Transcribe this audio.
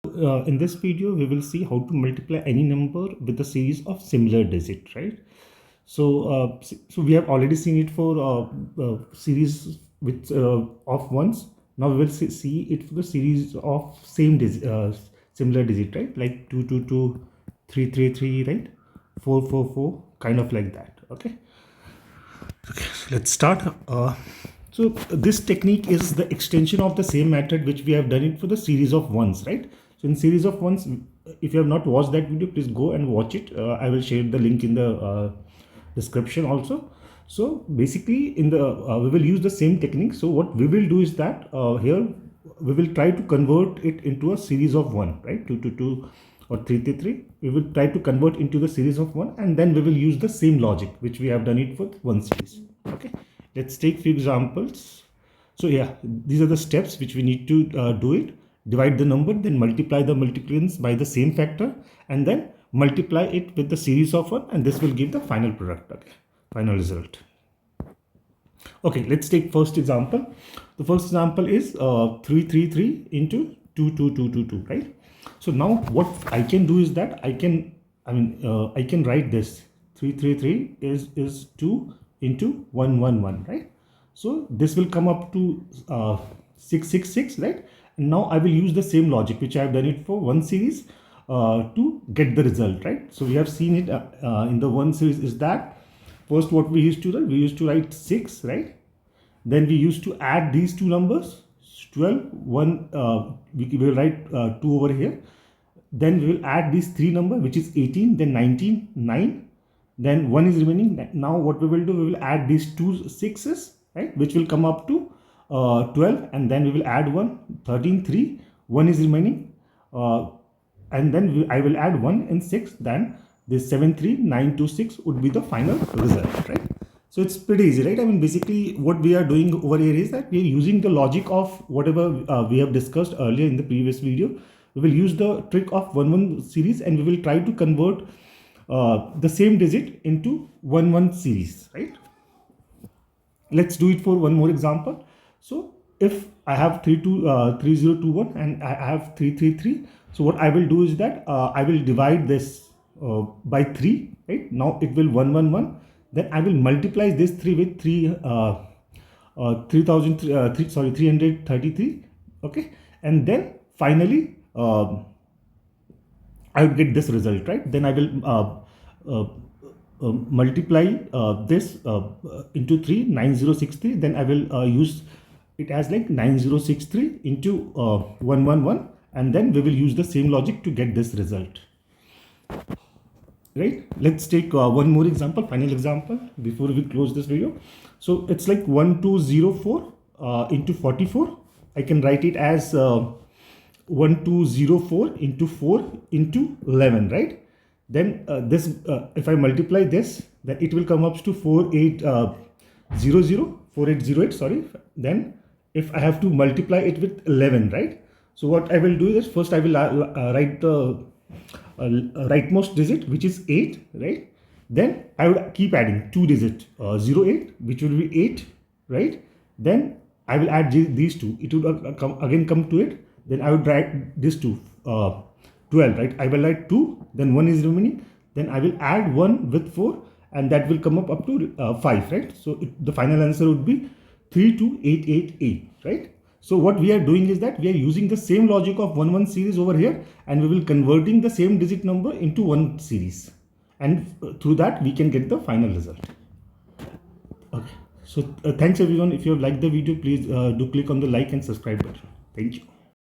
In this video, we will see how to multiply any number with a series of similar digits, right? So we have already seen it for series with of ones. Now we will see it for the series of similar digit, right? Like 2, 3, right? 4, kind of like that. Okay. So let's start. So this technique is the extension of the same method which we have done it for the series of ones, right? So in series of ones, if you have not watched that video, please go and watch it. I will share the link in the description also. So basically in the we will use the same technique. So what we will do is that here we will try to convert it into a series of one, right? 2, or 3, we will try to convert into the series of one, and then we will use the same logic which we have done it for one series. Okay, let's take few examples. So yeah, these are the steps which we need to do it. Divide the number, then multiply the multiplications by the same factor, and then multiply it with the series of one, and this will give the final product. Okay, final result. Okay, let's take first example. The first example is 3 into 2, right? So now what I can do is that I can write this 3 is 2 into 1, right? So this will come up to 666, right? And now I will use the same logic which I have done it for one series to get the result, right? So we have seen it in the one series is that first what we used to do, we used to write 6, right? Then we used to add these two numbers, 12, 1, we will write 2 over here. Then we will add these three number, which is 18, then 19, 9, then 1 is remaining. Now what we will do, we will add these two sixes, right, which will come up to 12, and then we will add 1, 13, 3, 1 is remaining, and then I will add 1 and 6, then this 7, 3, 9, 2, 6 would be the final result, right? So it's pretty easy, right? I mean, basically what we are doing over here is that we are using the logic of whatever we have discussed earlier in the previous video. We will use the trick of 1 series, and we will try to convert the same digit into 1 series, right? Let's do it for one more example. So if I have 3021 and I have 333, so what I will do is that I will divide this by 3, right? Now it will 111. Then I will multiply this 3 with 333. Okay, and then finally I would get this result, right? Then I will multiply this into 3, 9063. Then I will use it as like 9063 into 111, and then we will use the same logic to get this result, right? Let's take one more example, final example, before we close this video. So it's like 1204 into 44. I can write it as 1204 into 4 into 11, right? Then this if I multiply this, then it will come up to 4808, sorry. Then if I have to multiply it with 11, right? So what I will do is first I will write the rightmost digit, which is 8, right? Then I would keep adding 2 digit 08, which will be 8, right? Then I will add these two, it would come to it. Then I would write this to 12, right? I will write 2, then 1 is remaining, then I will add 1 with 4, and that will come up to 5, right? So the final answer would be 32888, right? So what we are doing is that we are using the same logic of 1 series over here, and we will converting the same digit number into one series, and through that we can get the final result. Okay, so thanks everyone. If you have liked the video, please do click on the like and subscribe button. Thank you.